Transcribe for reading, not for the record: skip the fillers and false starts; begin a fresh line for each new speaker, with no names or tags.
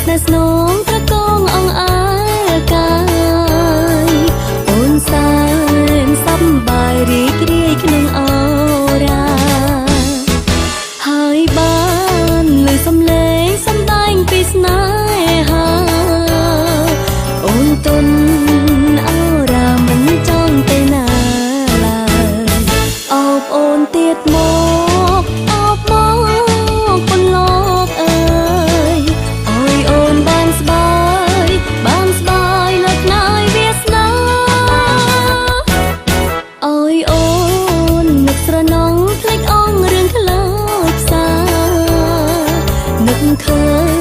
ណែស្នងប្រកងអងអាយកាយអូនសែនសប្បាយរីករាយក្នុងអរា ហើយបានលើសំឡេងសំដែងពីស្នេហាអូនទុនអរាមិនចង់ទៅណាឡើយអោបអូនទៀតមកអោបមកប៉ុនលោកអើយអើយអូនបានស្បាយលើកណាយវាសនាអើយអូននឹកស្រណងភ្លេចអងរឿងខ្លោចផ្សានឹកឃើញ